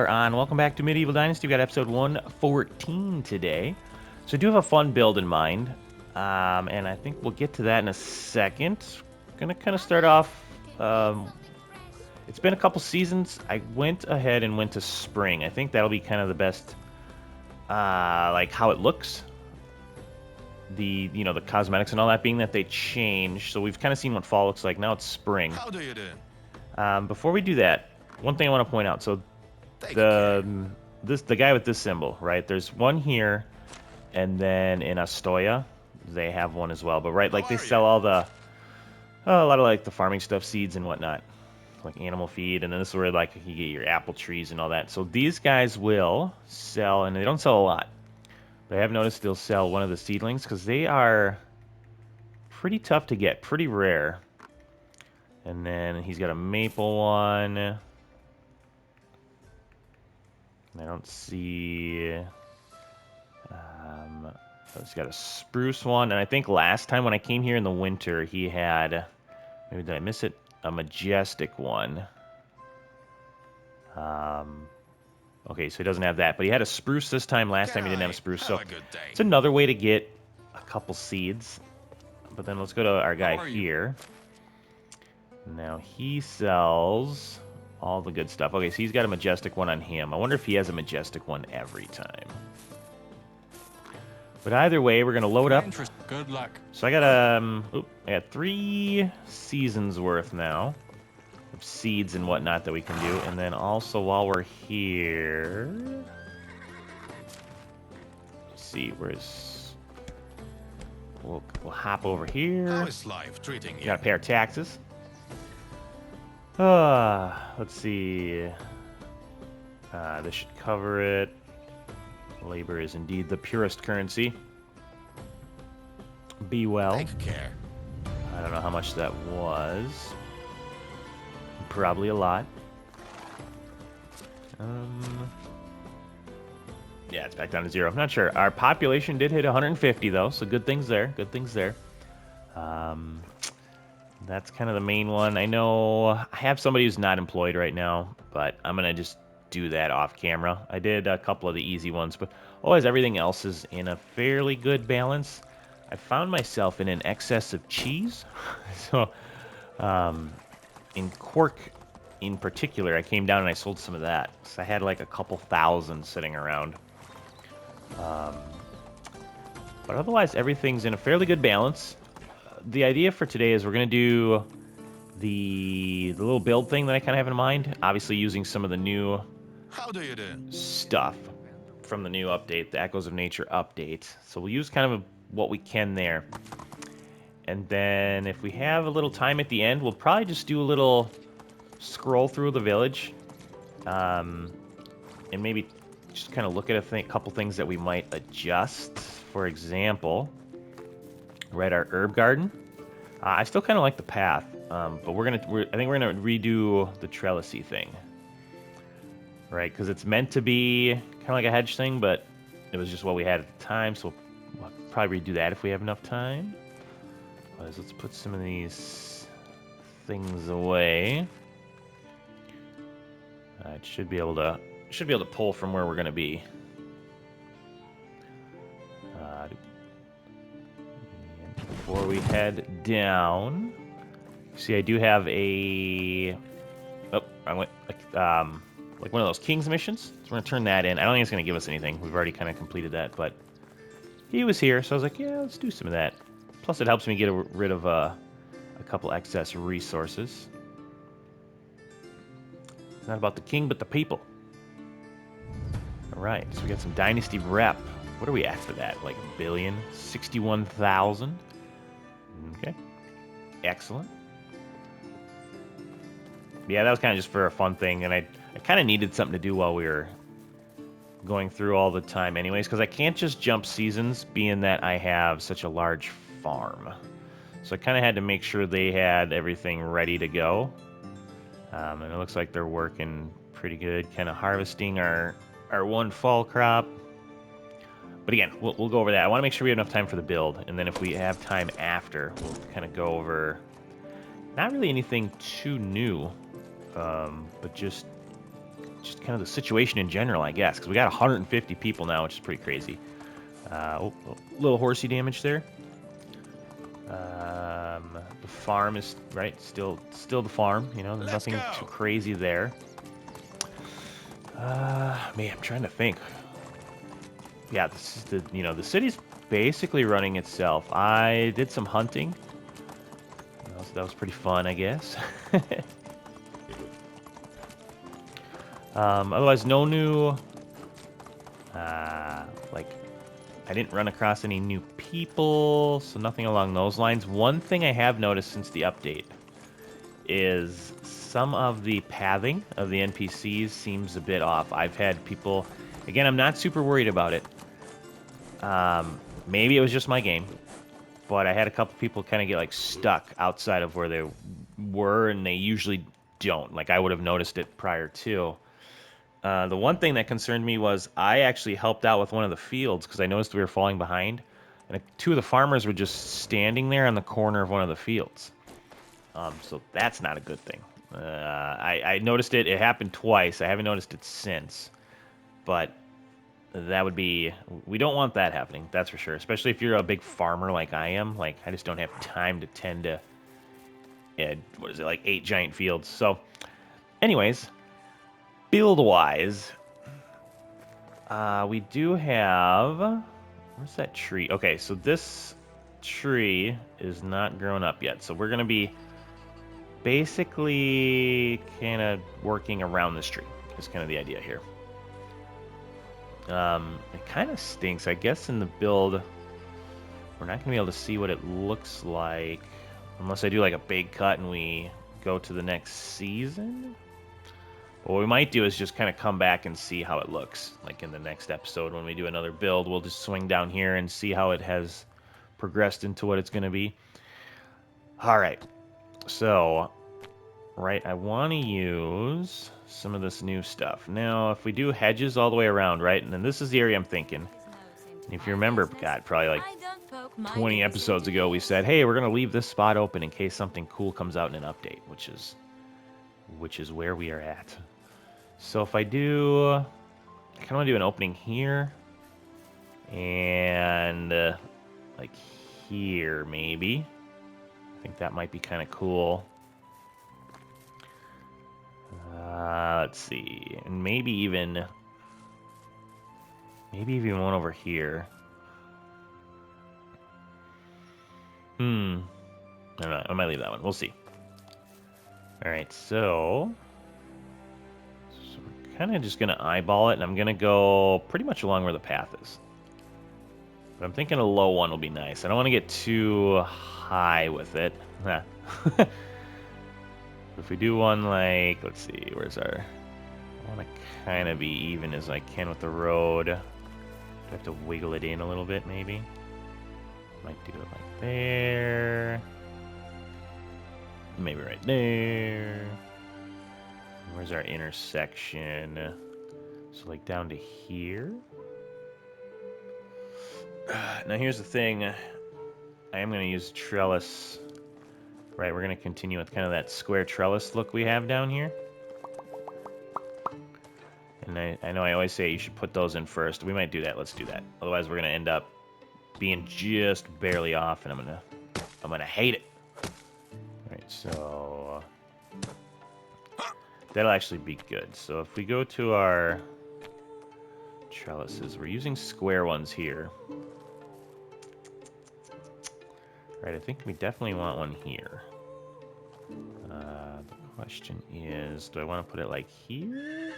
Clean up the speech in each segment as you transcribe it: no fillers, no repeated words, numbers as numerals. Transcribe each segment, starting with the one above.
are on. Welcome back to Medieval Dynasty. We got episode 114 today. So I do have a fun build in mind, and I think we'll get to that in a second. Gonna kind of start off. It's been a couple seasons. I went ahead and went to spring. I think that'll be kind of the best, like how it looks. The cosmetics and all that being that they change. So we've kind of seen what fall looks like. Now it's spring. How do you do? Before we do that, one thing I want to point out. So the guy with this symbol, right? There's one here, and then in Astoya, they have one as well. But right, like they sell all the a lot of like the farming stuff, seeds and whatnot, like animal feed, and then this is where like you get your apple trees and all that. So these guys will sell, and they don't sell a lot. But I have noticed they'll sell one of the seedlings because they are pretty tough to get, pretty rare. And then he's got a maple one. I don't see... he's got a spruce one. And I think last time when I came here in the winter, he had... Maybe did I miss it? A majestic one. Okay, so he doesn't have that. But he had a spruce this time. Last time he didn't have a spruce. So it's another way to get a couple seeds. But then let's go to our guy here. Now he sells all the good stuff. Okay, so he's got a majestic one on him. I wonder if he has a majestic one every time. But either way, we're gonna load up. Good luck. So I got I got 3 seasons worth now of seeds and whatnot that we can do. And then also while we're here, let's see, where's we'll hop over here. How is life treating you? Gotta pay our taxes. Let's see. This should cover it. Labor is indeed the purest currency. Be well. Take care. I don't know how much that was. Probably a lot. Yeah, it's back down to 0. I'm not sure. Our population did hit 150 though, so good things there. Good things there. That's kind of the main one. I know I have somebody who's not employed right now, but I'm going to just do that off camera. I did a couple of the easy ones, but otherwise everything else is in a fairly good balance. I found myself in an excess of cheese. So in Cork in particular, I came down and I sold some of that. So I had like a couple thousand sitting around. But otherwise everything's in a fairly good balance. The idea for today is we're going to do the little build thing that I kind of have in mind. Obviously using some of the new stuff from the new update, the Echoes of Nature update. So we'll use kind of what we can there. And then if we have a little time at the end, we'll probably just do a little scroll through the village. And maybe just kind of look at a couple things that we might adjust. For example... Right, our herb garden. I still kind of like the path, but I think we're gonna redo the trellisy thing, right? Because it's meant to be kind of like a hedge thing, but it was just what we had at the time, so we'll probably redo that if we have enough time. Let's put some of these things away. It should be able to pull from where we're gonna be. Before we head down, see, I do have a... Oh, I went like one of those King's missions. So we're gonna turn that in. I don't think it's gonna give us anything. We've already kind of completed that, but he was here, so I was like, yeah, let's do some of that. Plus, it helps me get rid of a couple excess resources. It's not about the king, but the people. All right, so we got some Dynasty rep. What are we at for that? Like 1,061,000. Okay, excellent. Yeah, that was kind of just for a fun thing, and I kind of needed something to do while we were going through all the time anyways, because I can't just jump seasons, being that I have such a large farm. So I kind of had to make sure they had everything ready to go. And it looks like they're working pretty good, kind of harvesting our one fall crop. But again, we'll go over that. I want to make sure we have enough time for the build, and then if we have time after, we'll kind of go over not really anything too new, but just just kind of the situation in general, I guess, because we got 150 people now, which is pretty crazy. Little horsey damage there. The farm is right, still the farm. You know, there's nothing too crazy there. Man, I'm trying to think. Yeah, this is the city's basically running itself. I did some hunting. That was pretty fun, I guess. Otherwise, no new, like, I didn't run across any new people, so nothing along those lines. One thing I have noticed since the update is some of the pathing of the NPCs seems a bit off. I've had people, again, I'm not super worried about it. Maybe it was just my game, but I had a couple people kind of get like stuck outside of where they were, and they usually don't. Like I would have noticed it prior to. The one thing that concerned me was I actually helped out with one of the fields because I noticed we were falling behind, and two of the farmers were just standing there on the corner of one of the fields. So that's not a good thing. I noticed it. It happened twice. I haven't noticed it since, but that would be, we don't want that happening, that's for sure. Especially if you're a big farmer like I am. Like, I just don't have time to tend to, what is it, like 8 giant fields. So, anyways, build-wise, we do have, where's that tree? Okay, so this tree is not grown up yet. So we're going to be basically kind of working around this tree. Is kind of the idea here. It kind of stinks. I guess in the build, we're not going to be able to see what it looks like unless I do like a big cut and we go to the next season. But what we might do is just kind of come back and see how it looks. Like in the next episode when we do another build, we'll just swing down here and see how it has progressed into what it's going to be. All right. So, right, I want to use some of this new stuff. Now, if we do hedges all the way around, right, and then this is the area I'm thinking. And if you remember, God, probably like 20 episodes ago, we said, hey, we're going to leave this spot open in case something cool comes out in an update, which is where we are at. So if I do, I kind of want to do an opening here and like here, maybe. I think that might be kind of cool. Let's see, and maybe even one over here. I don't know, I might leave that one. We'll see. All right, so we're kind of just gonna eyeball it, and I'm gonna go pretty much along where the path is. But I'm thinking a low one will be nice. I don't want to get too high with it. If we do one like, let's see, where's our... I want to kind of be even as I can with the road. Do I have to wiggle it in a little bit, maybe? Might do it like there. Maybe right there. Where's our intersection? So like down to here. Now here's the thing. I am going to use trellis. Right, we're going to continue with kind of that square trellis look we have down here. And I know I always say you should put those in first. We might do that. Let's do that. Otherwise, we're going to end up being just barely off, and I'm gonna hate it. All right, so that'll actually be good. So if we go to our trellises, we're using square ones here. Right, I think we definitely want one here. The question is, do I want to put it like here?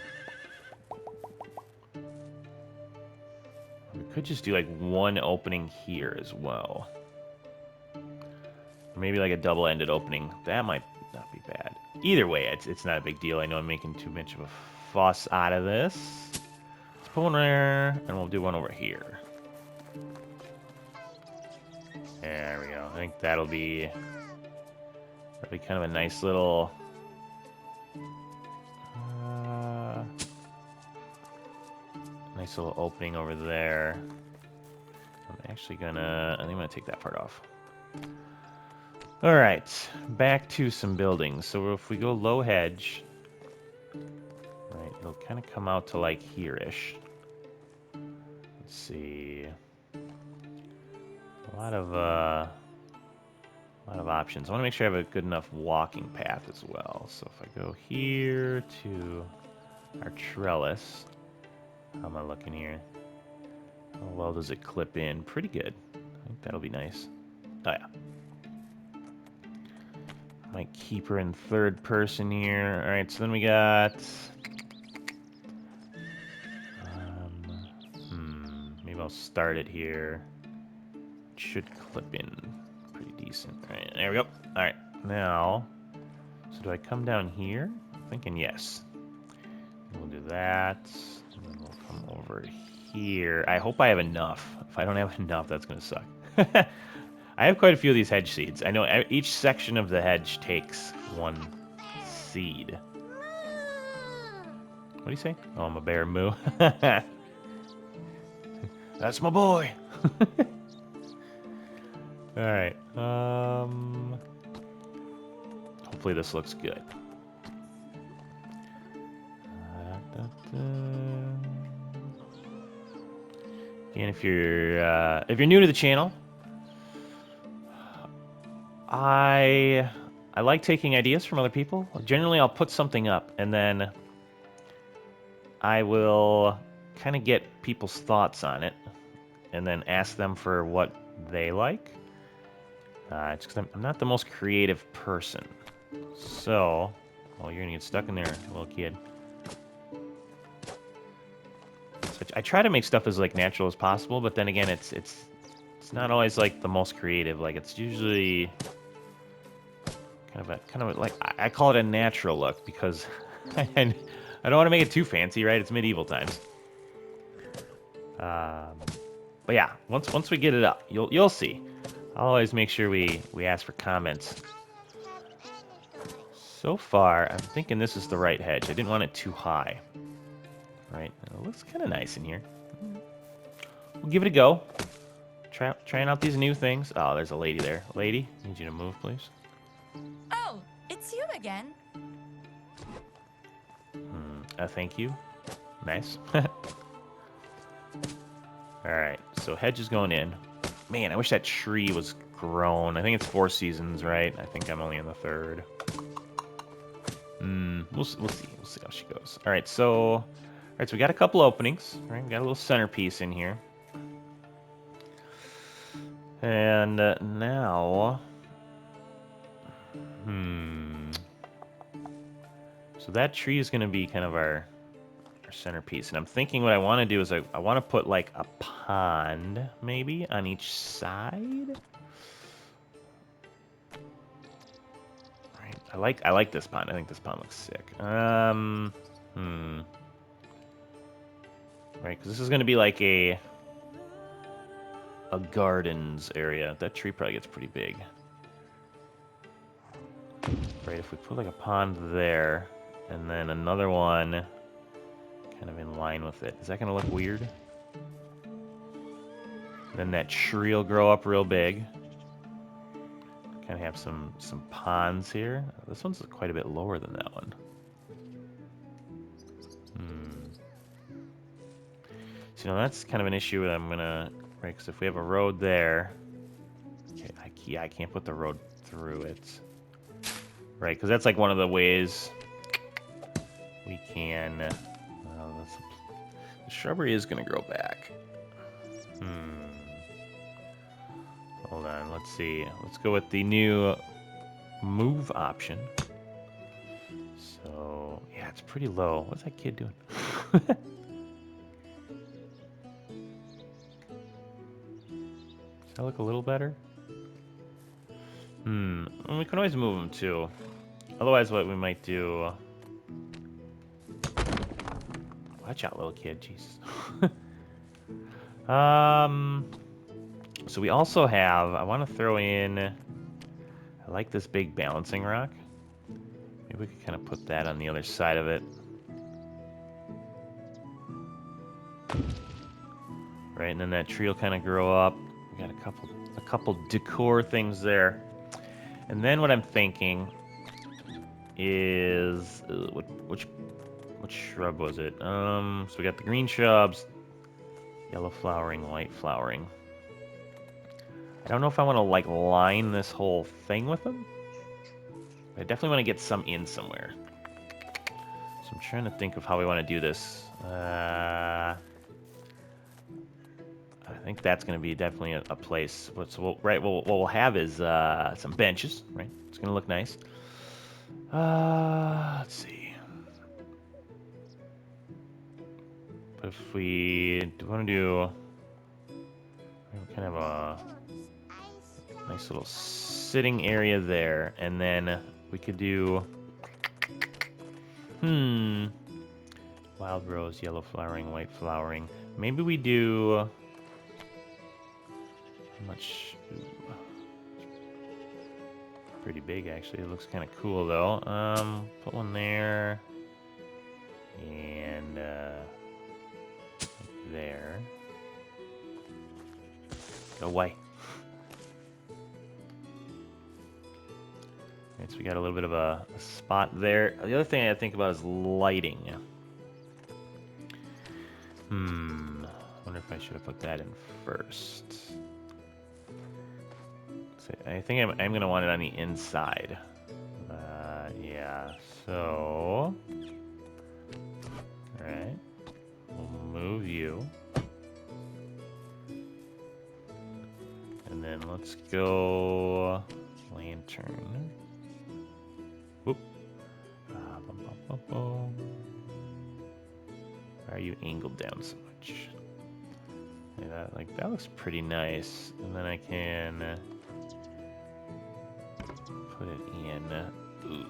We could just do like one opening here as well. Or maybe like a double-ended opening. That might not be bad. Either way, it's not a big deal. I know I'm making too much of a fuss out of this. Let's put one there, and we'll do one over here. There we go. I think that'll be kind of a nice little... nice little opening over there. I'm actually gonna... I think I'm gonna take that part off. Alright, back to some buildings. So if we go low hedge... Right, it'll kind of come out to like here-ish. Let's see. A lot of options. I want to make sure I have a good enough walking path as well. So if I go here to our trellis, how am I looking here? How well does it clip in? Pretty good. I think that'll be nice. Oh yeah. Might keep her in third person here. All right, so then we got. Maybe I'll start it here. It should clip in pretty decent. All right, there we go. All right, now. So do I come down here? I'm thinking yes. We'll do that. And then we'll come over here. I hope I have enough. If I don't have enough, that's going to suck. I have quite a few of these hedge seeds. I know each section of the hedge takes one seed. What do you say? Oh, I'm a bear moo. That's my boy. All right. Hopefully this looks good. And if you're new to the channel, I like taking ideas from other people. Generally, I'll put something up, and then I will kind of get people's thoughts on it, and then ask them for what they like. It's because I'm not the most creative person. So, oh, you're gonna get stuck in there, little kid. So I try to make stuff as like natural as possible, but then again, it's not always like the most creative. Like it's usually kind of like I call it a natural look because I don't want to make it too fancy, right? It's medieval times. But yeah, once we get it up, you'll see. I'll always make sure we ask for comments. So far, I'm thinking this is the right hedge. I didn't want it too high. Right, it looks kind of nice in here. We'll give it a go. Trying out these new things. Oh, there's a lady there. Lady, need you to move, please. Oh, it's you again. Thank you. Nice. Alright, so hedge is going in. Man, I wish that tree was grown. I think it's 4 seasons, right? I think I'm only in the 3rd. We'll see. We'll see how she goes. Alright, so we got a couple openings. Right, we got a little centerpiece in here. And now... So that tree is going to be kind of our centerpiece. And I'm thinking what I want to do is I want to put like a pond, maybe, on each side. Right. I like this pond. I think this pond looks sick. Right, because this is going to be like a gardens area. That tree probably gets pretty big. Right, if we put like a pond there, and then another one kind of in line with it. Is that going to look weird? Then that tree will grow up real big. Kind of have some ponds here. This one's quite a bit lower than that one. So, you know, that's kind of an issue that I'm going to... Right, because if we have a road there... Okay, I can't put the road through it. Right, because that's like one of the ways we can... the shrubbery is going to grow back. Hold on, let's see. Let's go with the new move option. So, yeah, it's pretty low. What's that kid doing? Does that look a little better? Well, we can always move them too. Otherwise, what we might do... Watch out, little kid. Jesus. So we also have... I want to throw in... I like this big balancing rock. Maybe we could kind of put that on the other side of it. Right, and then that tree will kind of grow up. We got a couple decor things there. And then what I'm thinking is... What shrub was it? So we got the green shrubs, yellow flowering, white flowering. I don't know if I want to like line this whole thing with them. I definitely want to get some in somewhere. So I'm trying to think of how we want to do this. I think that's going to be definitely a place. So what we'll have is some benches, right? It's going to look nice. Let's see. But if we want to do kind of a nice little sitting area there, and then we could do wild rose, yellow flowering, white flowering. Maybe we do how much? Ooh, pretty big actually. It looks kind of cool though. Put one there and there. Go away. Right, so we got a little bit of a spot there. The other thing I think about is lighting. Wonder if I should have put that in first. So I think I'm gonna want it on the inside. Yeah. So, all right, we'll move you, and then let's go lantern. Whoop. Why are you angled down so much? Yeah, that looks pretty nice. And then I can put it in. Ooh.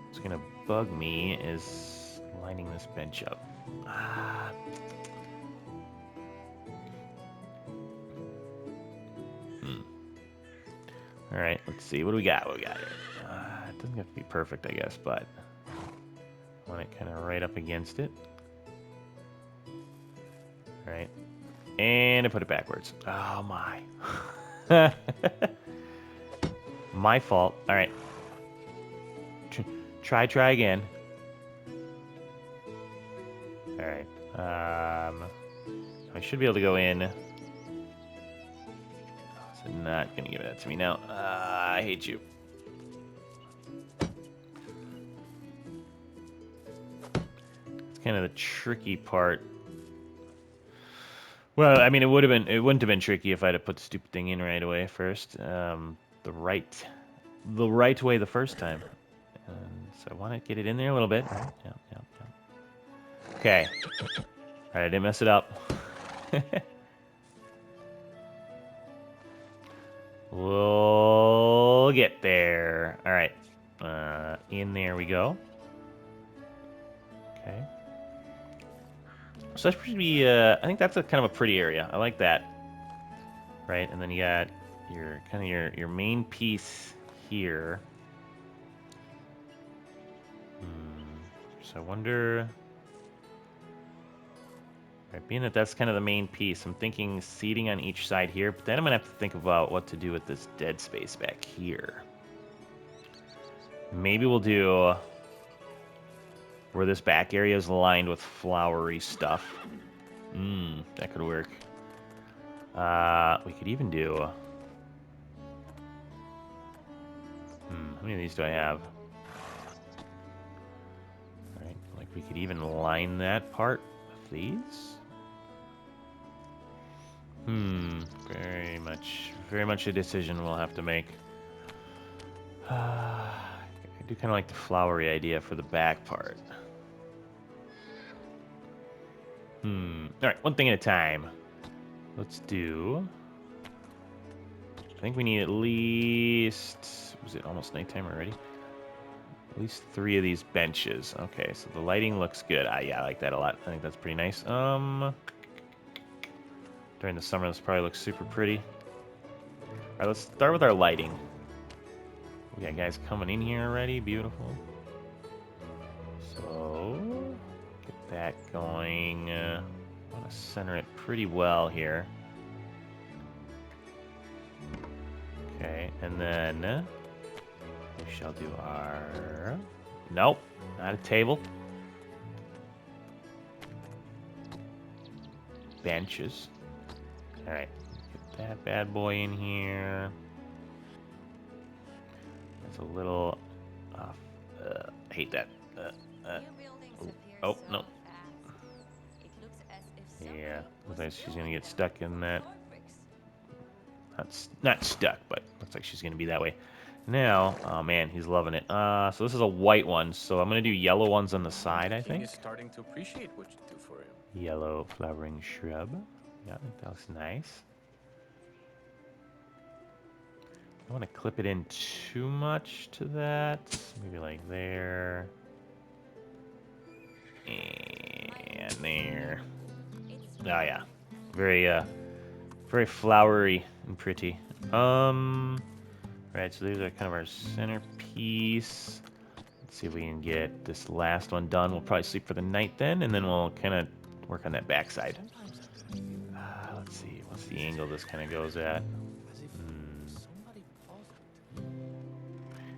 What's gonna bug me is lining this bench up. All right, let's see. What do we got? What do we got here? It doesn't have to be perfect, I guess, but I want it kind of right up against it. All right. And I put it backwards. Oh, my. My fault. All right. Try again. All right. I should be able to go in. So not going to give that to me now. I hate you. It's kind of the tricky part. Well, I mean, it wouldn't have been tricky if I'd have put the stupid thing in right away first. The right way the first time. So I want to get it in there a little bit. Right? Yep. Okay. All right, I didn't mess it up. We'll get there. All right. In there we go. Okay. So that should be, I think that's a kind of a pretty area. I like that. Right, and then you got your main piece here. So I wonder, right, being that that's kind of the main piece, I'm thinking seating on each side here, but then I'm gonna have to think about what to do with this dead space back here. Maybe we'll do where this back area is lined with flowery stuff. That could work. We could even do... how many of these do I have? Alright, like we could even line that part with these. Very much a decision we'll have to make. I do kind of like the flowery idea for the back part. Alright, one thing at a time. Let's do... I think we need at least... Was it almost nighttime already? At least 3 of these benches. Okay, so the lighting looks good. Yeah, I like that a lot. I think that's pretty nice. During the summer, this probably looks super pretty. Alright, let's start with our lighting. We got guys coming in here already. Beautiful. So, get that going. I want to center it pretty well here. Okay, and then we shall do our Nope, not a table. Benches. All right, get that bad boy in here. It's a little. I hate that. Oh no. Yeah, looks like she's gonna get stuck in that. Not stuck, but looks like she's gonna be that way. Now, oh man, he's loving it. So this is a white one. So I'm gonna do yellow ones on the side, I think. He's starting to appreciate what you do for him. Yellow flowering shrub. Yeah, that looks nice. I don't want to clip it in too much to that. Maybe like there. And there. Oh yeah. Very flowery and pretty. Right, so these are kind of our centerpiece. Let's see if we can get this last one done. We'll probably sleep for the night then, and then we'll kind of work on that backside. Let's see, what's the angle this kind of goes at? I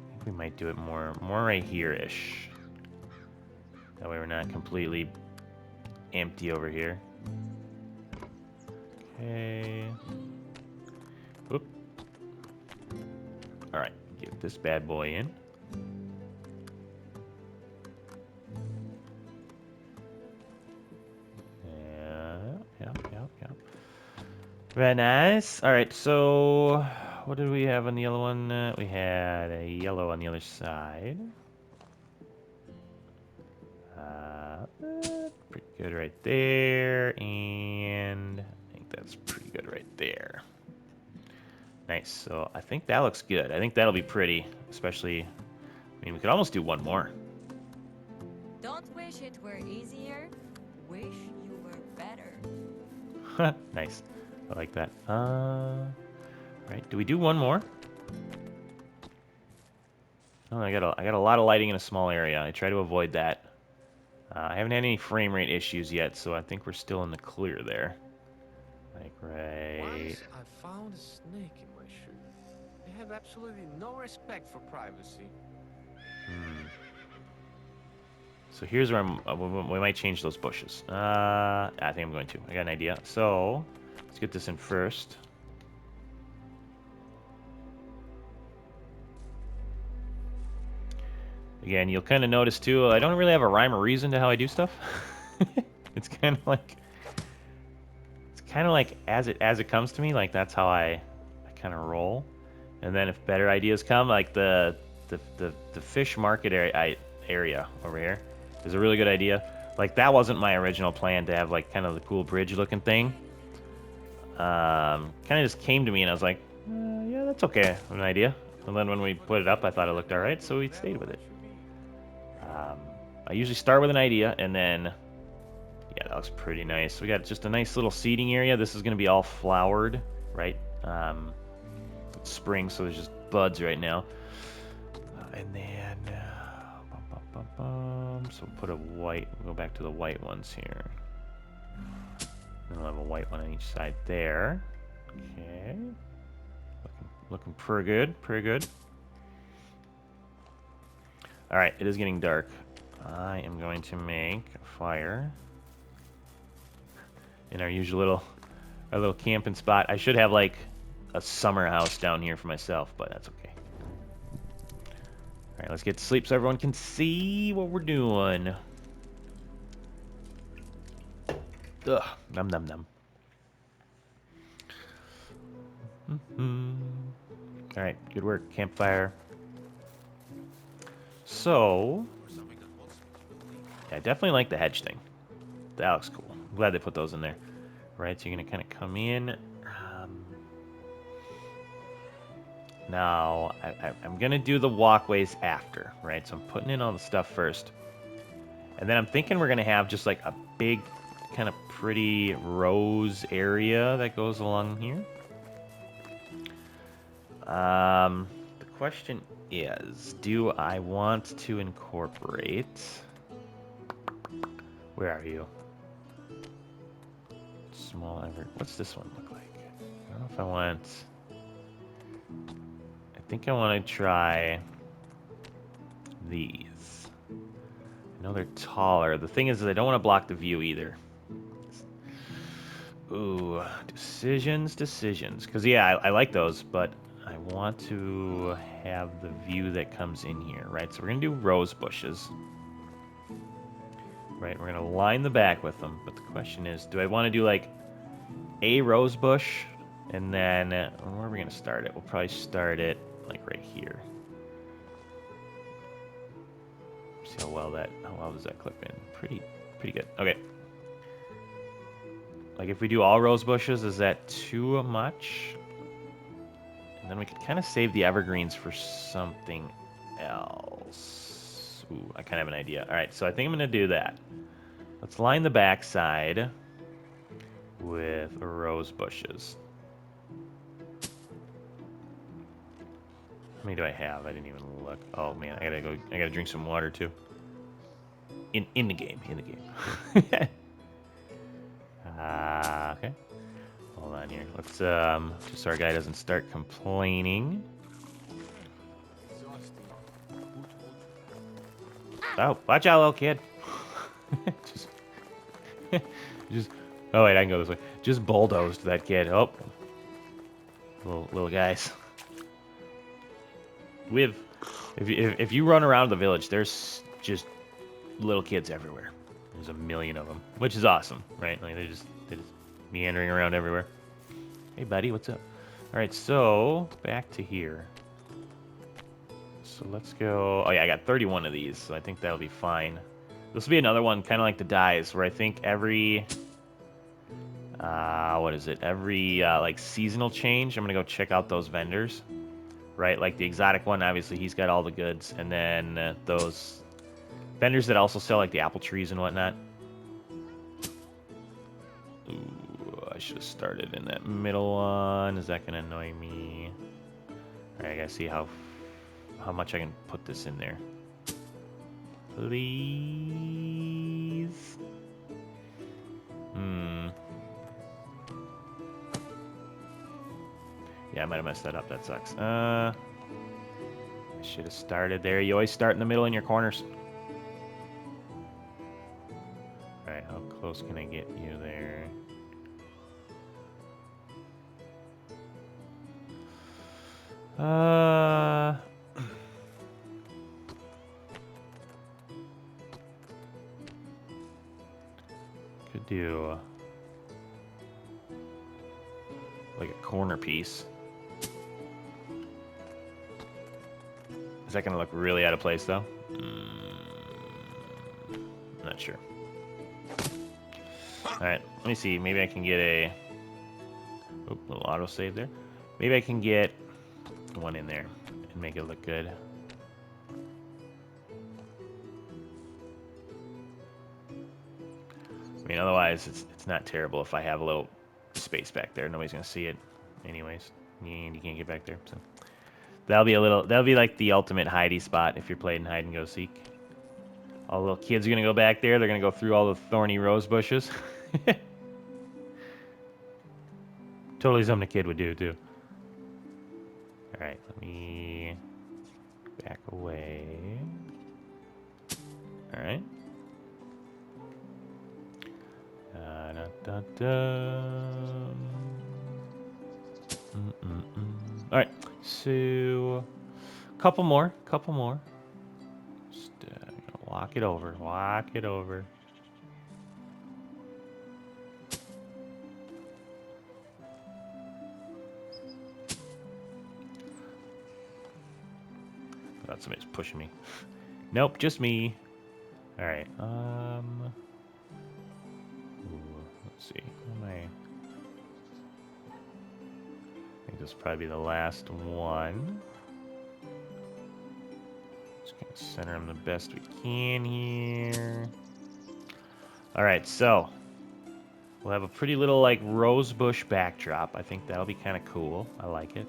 think we might do it more right here-ish. That way we're not completely empty over here. Okay. Whoop. All right, get this bad boy in. Yep. Very nice. All right, so what did we have on the yellow one? We had a yellow on the other side. Pretty good right there, and I think that's pretty good right there. Nice. So I think that looks good. I think that'll be pretty, especially. I mean, we could almost do one more. Don't wish it were easier. Wish you were better. Nice. I like that. Right. Do we do one more? Oh, I got a lot of lighting in a small area. I try to avoid that. I haven't had any frame rate issues yet, so I think we're still in the clear there. Like right. Once I found a snake in my shoe. They have absolutely no respect for privacy. So here's where we might change those bushes. I think I'm going to. I got an idea. So let's get this in first. Again, you'll kind of notice too, I don't really have a rhyme or reason to how I do stuff. It's kind of like as it comes to me, like that's how I kind of roll. And then if better ideas come, like the fish market area over here is a really good idea. Like that wasn't my original plan to have like kind of the cool bridge looking thing. Kind of just came to me and I was like, yeah, that's okay, an idea. And then when we put it up, I thought it looked all right, so we stayed with it. I usually start with an idea, and then, yeah, that looks pretty nice. We got just a nice little seating area. This is going to be all flowered, right? It's spring, so there's just buds right now. And then, so we'll put a white, we'll go back to the white ones here. And we'll have a white one on each side there. Okay. Looking pretty good, pretty good. All right, it is getting dark. I am going to make a fire in our usual little camping spot. I should have like a summer house down here for myself, but that's okay. All right, let's get to sleep so everyone can see what we're doing. Ugh, num num num. All right, good work, campfire. So, yeah, I definitely like the hedge thing. That looks cool. I'm glad they put those in there. Right, so you're going to kind of come in. Now, I'm going to do the walkways after, right? So I'm putting in all the stuff first. And then I'm thinking we're going to have just like a big kind of pretty rose area that goes along here. The question is, do I want to incorporate... Where are you? Small ever. What's this one look like? I don't know if I want... I think I want to try these. know they're taller. The thing is I don't want to block the view either. Ooh, decisions. Because, yeah, I like those, but I want to have the view that comes in here, right? So we're going to do rose bushes. Right, we're going to line the back with them. But the question is, do I want to do, like, a rose bush? And then, where are we going to start it? We'll probably start it, like, right here. See how well does that clip in? Pretty good. Okay. Like, if we do all rose bushes, is that too much? And then we could kind of save the evergreens for something else. Ooh, I kind of have an idea. All right, so I think I'm going to do that. Let's line the back side with rose bushes. How many do I have? I didn't even look. Oh, man, I gotta drink some water, too. In the game. Okay. Hold on here. Let's just so our guy doesn't start complaining. Oh, watch out, little kid. just. Oh wait, I can go this way. Just bulldozed that kid. Oh, little guys. If you run around the village, there's just little kids everywhere. There's a million of them, which is awesome, right? Like they're just meandering around everywhere. Hey, buddy, what's up? All right, so back to here. So let's go. Oh yeah, I got 31 of these, so I think that'll be fine. This will be another one, kind of like the dyes, where I think every what is it? Every like seasonal change, I'm gonna go check out those vendors, right? Like the exotic one, obviously he's got all the goods, and then those vendors that also sell like the apple trees and whatnot. Ooh, I should have started in that middle one. Is that gonna annoy me? All right, I gotta see how much I can put this in there. Please. Yeah, I might have messed that up. That sucks. I should have started there. You always start in the middle in your corners. Alright, how close can I get you there? Could do like a corner piece. Is that gonna look really out of place though? Not sure. Alright, let me see. Maybe I can get a little autosave there. Maybe I can get one in there and make it look good. I mean, otherwise, it's not terrible if I have a little space back there. Nobody's gonna see it, anyways. And you can't get back there, so that'll be like the ultimate hidey spot if you're playing hide and go seek. All the little kids are gonna go back there. They're gonna go through all the thorny rose bushes. Totally something a kid would do too. All right, let me back away. All right. All right, so couple more. Just walk it over. I thought somebody's pushing me. Nope, just me. All right. Let's see. What am I think this will probably be the last one. Just gonna center them the best we can here. All right, so we'll have a pretty little like rose bush backdrop. I think that'll be kind of cool. I like it.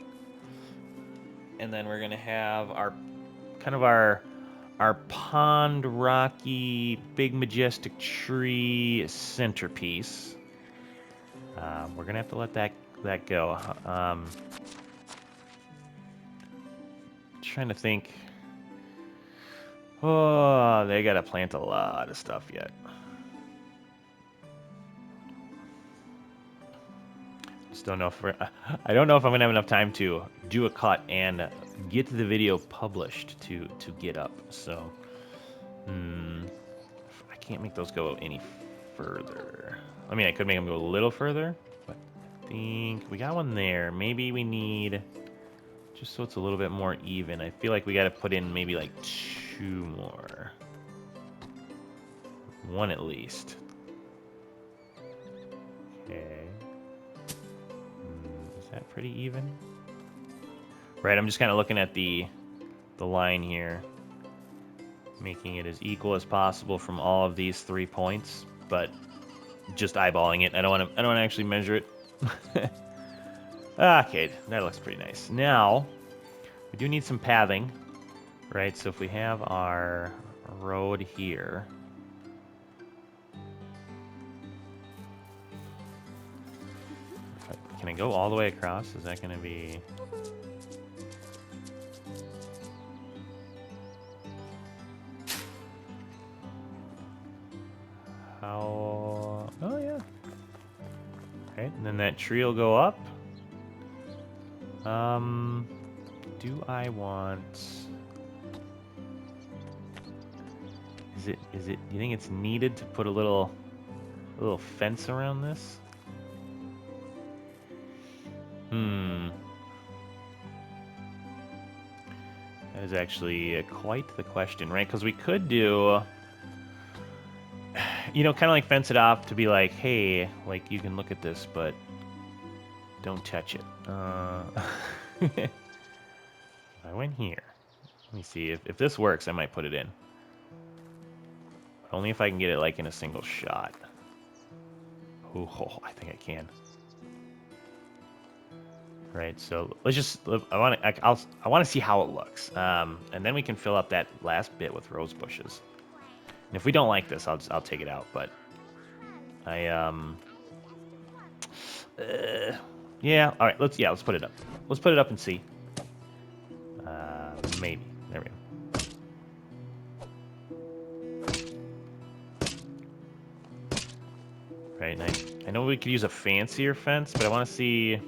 And then we're gonna have our pond rocky big majestic tree centerpiece. We're gonna have to let that go. Trying to think. Oh, they gotta plant a lot of stuff yet. Just don't know if I don't know if I'm gonna have enough time to do a cut and get the video published to get up. So, I can't make those go any further. I mean, I could make them go a little further, but I think we got one there. Maybe we need, just so it's a little bit more even, I feel like we got to put in maybe like 2 more. 1 at least. Okay. Is that pretty even? Right, I'm just kind of looking at the line here, making it as equal as possible from all of these 3 points, but just eyeballing it. I don't want to actually measure it. Okay, that looks pretty nice. Now, we do need some pathing, right? So if we have our road here, can I go all the way across? Is that going to be... How... Oh, yeah. Right, and then that tree will go up. Do I want... Is it, do you think it's needed to put a little fence around this? That is actually quite the question, right? Because we could do, you know, kind of like fence it off to be like, hey, like you can look at this, but don't touch it. If I went here, let me see if this works. I might put it in, but only if I can get it like in a single shot. Oh, I think I can. Right, so let's just. I want to see how it looks, and then we can fill up that last bit with rose bushes. And if we don't like this, I'll take it out. But yeah. All right, let's put it up. Let's put it up and see. Maybe there we go. Right, I know we could use a fancier fence, but I want to see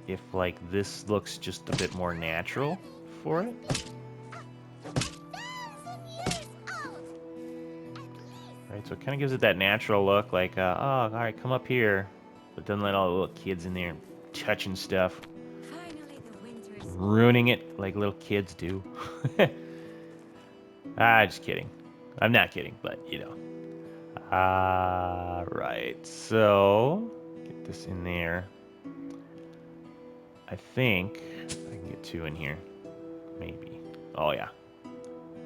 if like this looks just a bit more natural for it. Right, so it kind of gives it that natural look, like, oh, all right, come up here, but doesn't let all the little kids in there touching stuff, ruining it like little kids do. Just kidding. I'm not kidding, but you know. Right, so get this in there. I think I can get 2 in here. Maybe. Oh, yeah.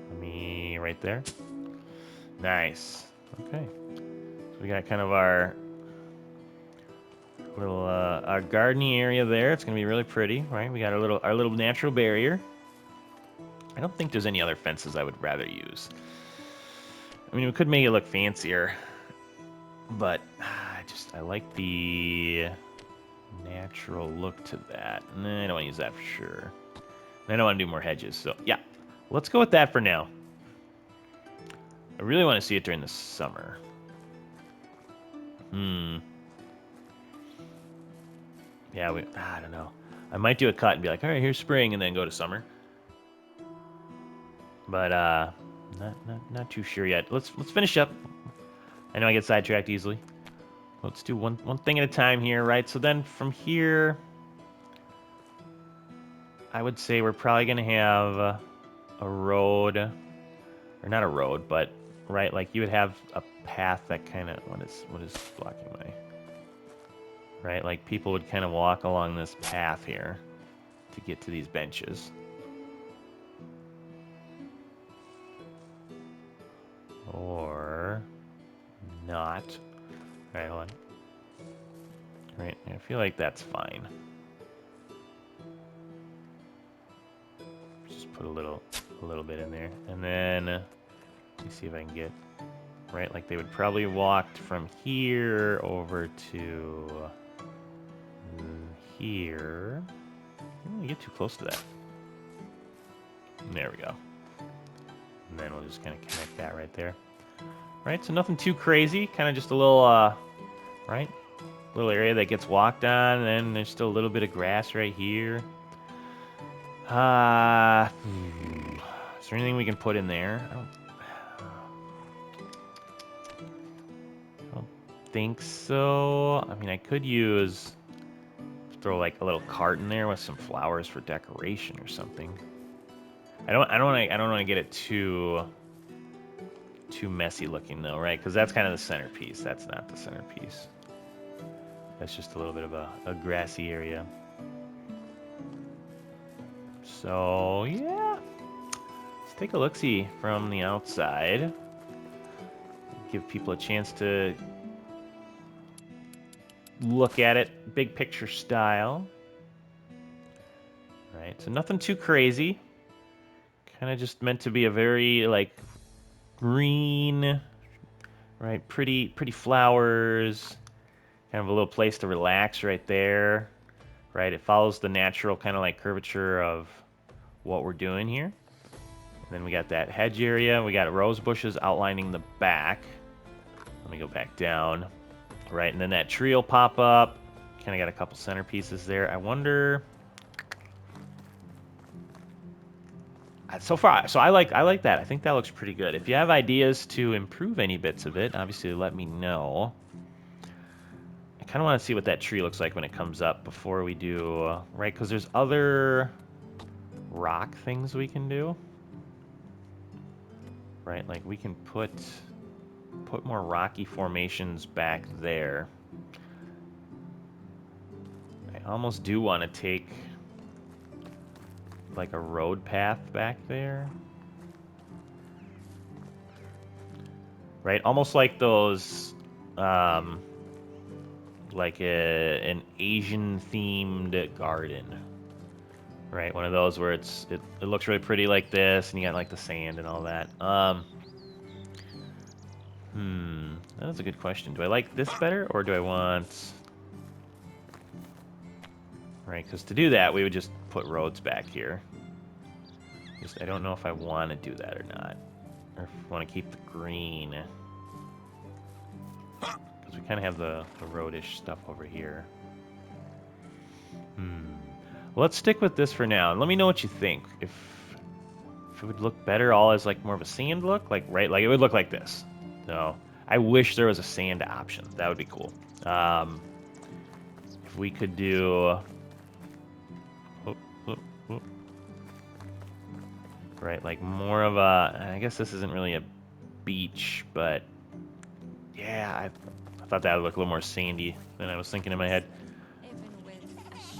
Let me... right there. Nice. Okay. So we got kind of our little our gardeny area there. It's going to be really pretty, right? We got our little natural barrier. I don't think there's any other fences I would rather use. I mean, we could make it look fancier, but I like the natural look to that. Nah, I don't want to use that for sure. I don't want to do more hedges, so yeah. Let's go with that for now. I really want to see it during the summer. Yeah, I don't know. I might do a cut and be like, all right, here's spring, and then go to summer. But not too sure yet. Let's finish up. I know I get sidetracked easily. Let's do one thing at a time here, right? So then from here, I would say we're probably gonna have a road, or not a road, but right, like you would have a path that kind of what is blocking my right, like people would kind of walk along this path here to get to these benches. Or not. All right, hold on. Right, I feel like that's fine. Just put a little bit in there, and then let me see if I can get right. Like they would probably walk from here over to here. I don't want to get too close to that. There we go. And then we'll just kind of connect that right there. Right, so nothing too crazy. Kind of just a little, right? Little area that gets walked on, and then there's still a little bit of grass right here. Is there anything we can put in there? I don't think so. I mean, I could throw like a little cart in there with some flowers for decoration or something. I don't want to get it too messy looking though, right? Because that's kind of the centerpiece. That's not the centerpiece. That's just a little bit of a grassy area. So yeah, let's take a look-see from the outside. Give people a chance to look at it big picture style. Right, so nothing too crazy. Kind of just meant to be a very like green, right? Pretty flowers. Kind of a little place to relax right there. Right, it follows the natural kind of like curvature of what we're doing here. And then we got that hedge area. We got rose bushes outlining the back. Let me go back down. Right, and then that tree will pop up. Kind of got a couple centerpieces there. I wonder. So far, so I like that. I think that looks pretty good. If you have ideas to improve any bits of it, obviously let me know. I kind of want to see what that tree looks like when it comes up before we do, right? Because there's other rock things we can do, right? Like we can put more rocky formations back there. I almost do want to take like a road path back there. Right? Almost like those, like an Asian-themed garden. Right? One of those where it looks really pretty like this, and you got like the sand and all that. That's a good question. Do I like this better, or do I want... Right, because to do that, we would just put roads back here. I don't know if I want to do that or not. Or if I want to keep the green. Because we kind of have the roadish stuff over here. Well, let's stick with this for now. And let me know what you think. If it would look better all as like more of a sand look. Like, right, like it would look like this. So, I wish there was a sand option. That would be cool. If we could do... Right, like more of a... I guess this isn't really a beach, but... Yeah, I thought that would look a little more sandy than I was thinking in my head.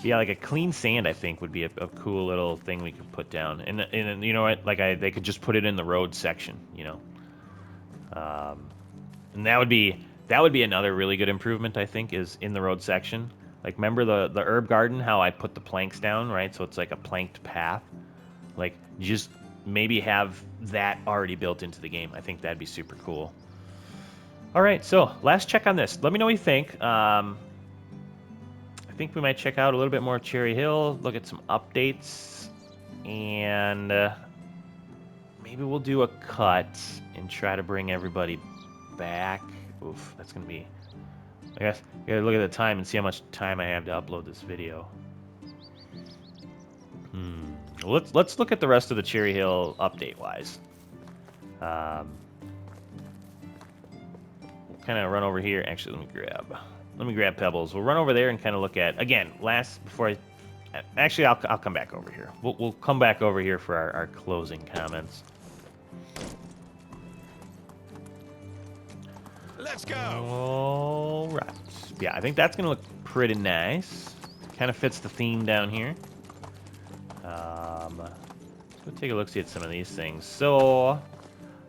Yeah, like a clean sand, I think, would be a cool little thing we could put down. And you know what? Like, they could just put it in the road section, you know? And that would be another really good improvement, I think, is in the road section. Like, remember the herb garden, how I put the planks down, right? So it's like a planked path. Like, just maybe have that already built into the game. I think that'd be super cool. All right, so last check on this. Let me know what you think. I think we might check out a little bit more Cherry Hill, look at some updates, and maybe we'll do a cut and try to bring everybody back. Oof, that's going to be... I guess I gotta look at the time and see how much time I have to upload this video. Let's look at the rest of the Cherry Hill update-wise. We'll kind of run over here. Actually, let me grab Pebbles. We'll run over there and kind of look at again. Actually, I'll come back over here. We'll come back over here for our closing comments. Let's go. All right. Yeah, I think that's gonna look pretty nice. Kind of fits the theme down here. Let's go take a look, see at some of these things. So,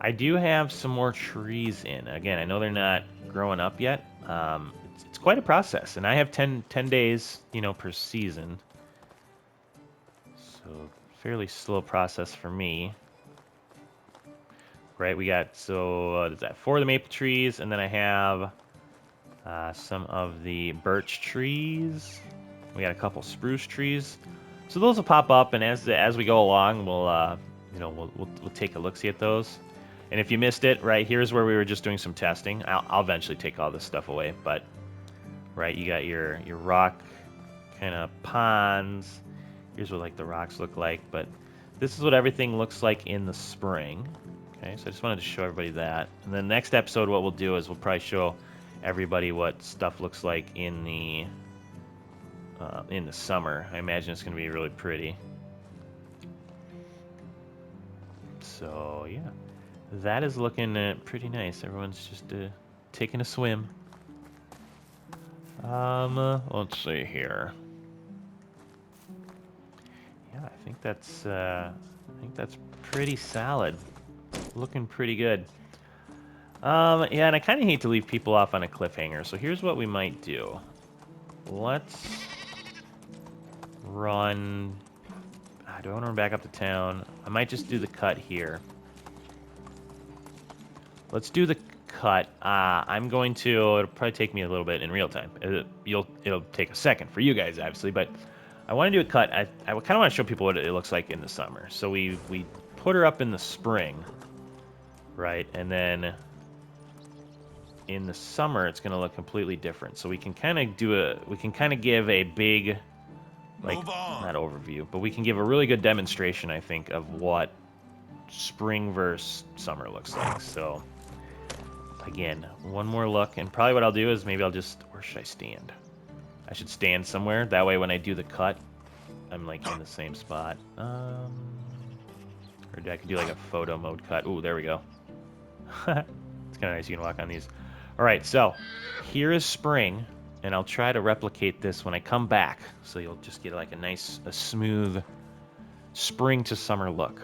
I do have some more trees in. Again, I know they're not growing up yet. It's quite a process, and I have 10 days, you know, per season. So, fairly slow process for me. Right, we got, so, there's that 4 of the maple trees, and then I have some of the birch trees. We got a couple spruce trees. So those will pop up, and as we go along, we'll you know, we'll take a look-see at those. And if you missed it, right, here's where we were just doing some testing. I'll eventually take all this stuff away, but, right, you got your rock kind of ponds. Here's what, like, the rocks look like, but this is what everything looks like in the spring. Okay, so I just wanted to show everybody that. And then next episode, what we'll do is we'll probably show everybody what stuff looks like in the summer. I imagine it's going to be really pretty. So, yeah. That is looking pretty nice. Everyone's just taking a swim. Let's see here. Yeah, I think that's pretty solid. Looking pretty good. Yeah, and I kind of hate to leave people off on a cliffhanger. So here's what we might do. Let's run. Do I want to run back up to town? I might just do the cut here. Let's do the cut. I'm going to. It'll probably take me a little bit in real time. It'll take a second for you guys, obviously, but I want to do a cut. I kind of want to show people what it looks like in the summer. So we put her up in the spring, right, and then in the summer it's going to look completely different. So we can kind of give a big, like, not overview, but we can give a really good demonstration, I think, of what spring versus summer looks like. So again, one more look, and probably what I'll do is maybe I'll just, where should I stand? I should stand somewhere. That way when I do the cut, I'm like in the same spot. Or I could do like a photo mode cut. Ooh, there we go. It's kind of nice. You can walk on these. All right, so here is spring, and I'll try to replicate this when I come back. So you'll just get like a smooth spring to summer look.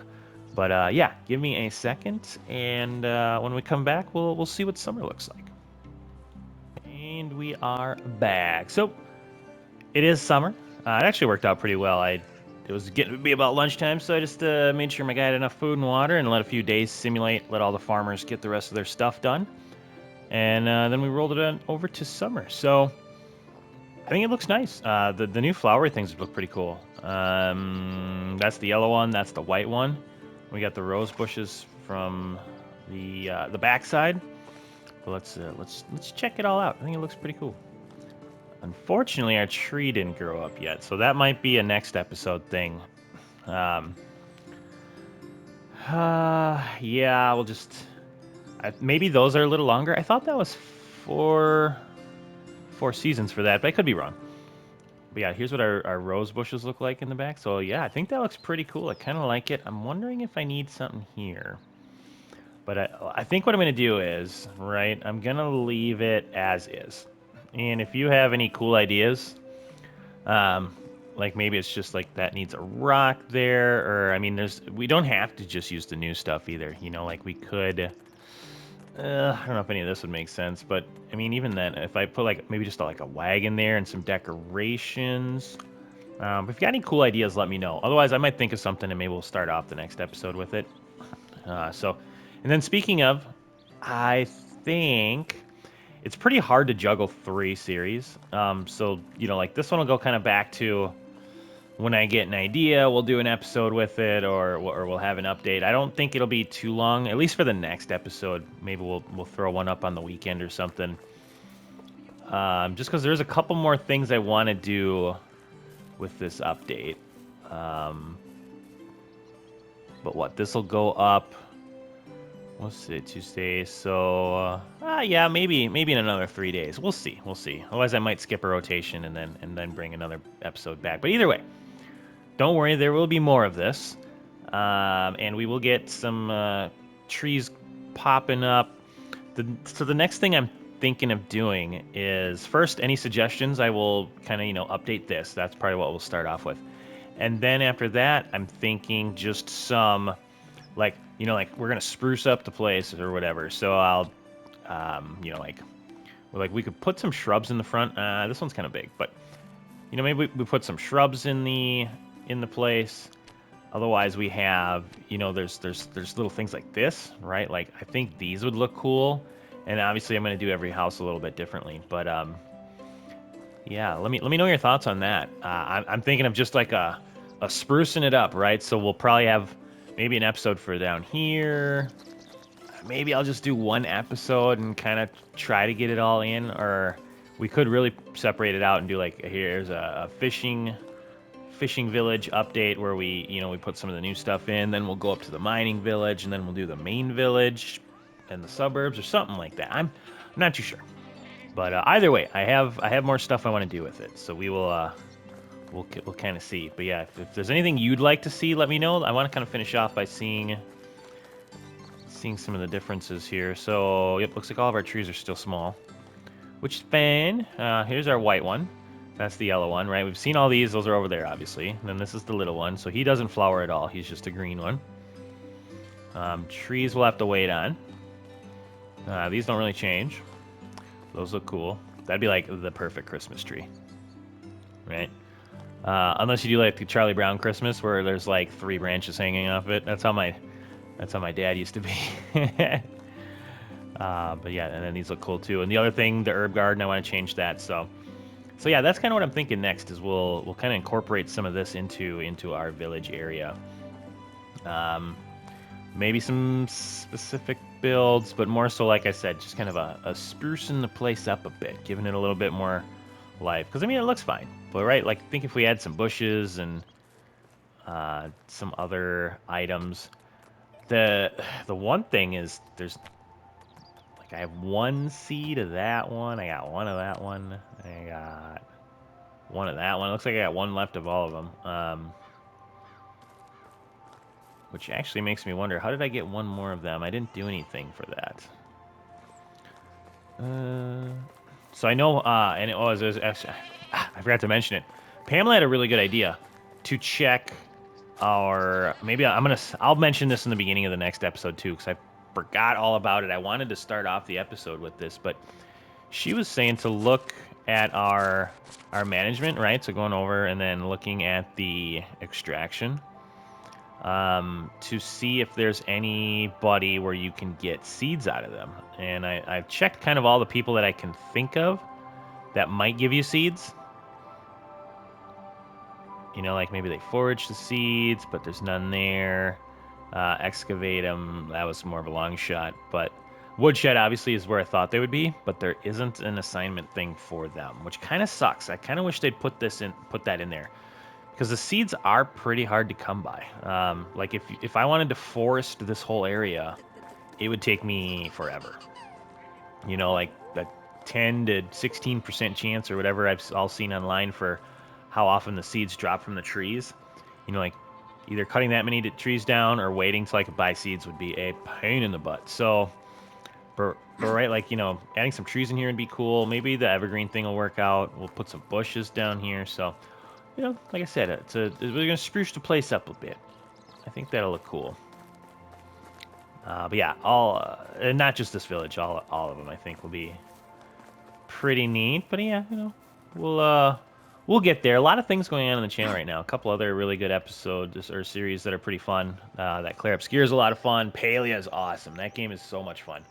But yeah, give me a second, and when we come back, we'll see what summer looks like. And we are back. So it is summer. It actually worked out pretty well. It was getting to be about lunchtime, so I just made sure my guy had enough food and water, and let a few days simulate, let all the farmers get the rest of their stuff done, and then we rolled it on over to summer. So I think it looks nice. The new flowery things look pretty cool. That's the yellow one. That's the white one. We got the rose bushes from the backside. But let's check it all out. I think it looks pretty cool. Unfortunately, our tree didn't grow up yet, so that might be a next episode thing. Yeah, we'll just. Maybe those are a little longer. I thought that was four seasons for that, but I could be wrong. But yeah, here's what our rose bushes look like in the back. So yeah, I think that looks pretty cool. I kind of like it. I'm wondering if I need something here. But I think what I'm going to do is, right, I'm going to leave it as is. And if you have any cool ideas, like maybe it's just like that needs a rock there, or I mean, we don't have to just use the new stuff either. You know, like we could. I don't know if any of this would make sense, but I mean, even then, if I put like maybe just like a wagon there and some decorations. But if you got any cool ideas, let me know. Otherwise, I might think of something and maybe we'll start off the next episode with it. And then speaking of, I think it's pretty hard to juggle 3 series. So, you know, like this one will go kind of back to when I get an idea, we'll do an episode with it, or we'll have an update. I don't think it'll be too long, at least for the next episode. Maybe we'll throw one up on the weekend or something. Just because there's a couple more things I want to do with this update. But what, this will go up. What's it, Tuesday? So, yeah, maybe in another 3 days. We'll see. Otherwise, I might skip a rotation and then bring another episode back. But either way, don't worry, there will be more of this, and we will get some trees popping up. So the next thing I'm thinking of doing is first, any suggestions, I will kind of update this. That's probably what we'll start off with, and then after that, I'm thinking just some like we're gonna spruce up the place or whatever. So I'll we could put some shrubs in the front. This one's kind of big, but maybe we put some shrubs in the place. Otherwise, we have there's little things like this, right? Like I think these would look cool, and obviously I'm gonna do every house a little bit differently. But yeah, let me know your thoughts on that. I'm thinking of just like a sprucing it up, right? So we'll probably have maybe an episode for down here. Maybe I'll just do one episode and kind of try to get it all in, or we could really separate it out and do like, here's a fishing village update where we, we put some of the new stuff in, then we'll go up to the mining village, and then we'll do the main village and the suburbs or something like that. I'm not too sure. But either way, I have more stuff I want to do with it, so we'll kind of see. But yeah, if there's anything you'd like to see, let me know. I want to kind of finish off by seeing some of the differences here. So, yep, looks like all of our trees are still small, which is fine. Here's our white one. That's the yellow one, right? We've seen all these. Those are over there, obviously. And then this is the little one. So he doesn't flower at all. He's just a green one. Trees we'll have to wait on. These don't really change. Those look cool. That'd be like the perfect Christmas tree, right? Unless you do like the Charlie Brown Christmas, where there's like 3 branches hanging off it. That's how my dad used to be. But yeah, and then these look cool too. And the other thing, the herb garden, I want to change that. So yeah, that's kind of what I'm thinking next. Is we'll kind of incorporate some of this into our village area. Maybe some specific builds, but more so, like I said, just kind of a sprucing the place up a bit, giving it a little bit more life. Because I mean, it looks fine, but right, like think if we had some bushes and some other items. The one thing is there's like I have 1 seed of that one. I got 1 of that one. I got 1 of that one. It looks like I got 1 left of all of them. Which actually makes me wonder, how did I get 1 more of them? I didn't do anything for that. So I know, and it was actually, I forgot to mention it. Pamela had a really good idea to check our, maybe I'll mention this in the beginning of the next episode too, because I forgot all about it. I wanted to start off the episode with this, but she was saying to look at our management, right? So going over and then looking at the extraction. To see if there's anybody where you can get seeds out of them. And I've checked kind of all the people that I can think of that might give you seeds. You know, like maybe they forage the seeds, but there's none there. Excavate them, that was more of a long shot. But woodshed obviously is where I thought they would be, but there isn't an assignment thing for them, which kind of sucks. I kind of wish they'd put that in there. Because the seeds are pretty hard to come by. Like if I wanted to forest this whole area, it would take me forever. You know, like a 10 to 16% chance or whatever I've all seen online for how often the seeds drop from the trees. You know, like either cutting that many trees down or waiting till I could buy seeds would be a pain in the butt. So, but right, like, you know, adding some trees in here would be cool. Maybe the evergreen thing will work out. We'll put some bushes down here. So, you know, like I said, we're going to spruce the place up a bit. I think that'll look cool. But yeah, and not just this village, all of them I think will be pretty neat. But yeah, you know, we'll get there. A lot of things going on the channel right now. A couple other really good episodes or series that are pretty fun. That Claire Obscure is a lot of fun. Palia is awesome. That game is so much fun.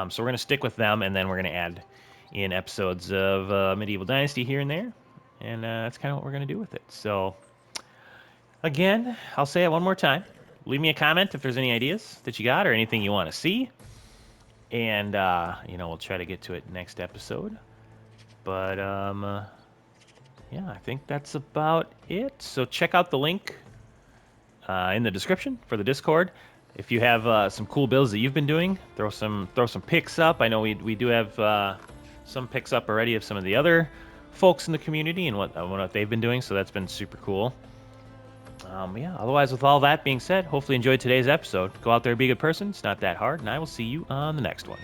So we're going to stick with them, and then we're going to add in episodes of Medieval Dynasty here and there. And that's kind of what we're going to do with it. So, again, I'll say it one more time. Leave me a comment if there's any ideas that you got or anything you want to see. And, you know, we'll try to get to it next episode. But, yeah, I think that's about it. So check out the link in the description for the Discord. If you have some cool builds that you've been doing, throw some pics up. I know we do have some pics up already of some of the other folks in the community and what they've been doing, so that's been super cool. Yeah, otherwise, with all that being said, hopefully enjoyed today's episode. Go out there and be a good person. It's not that hard, and I will see you on the next one.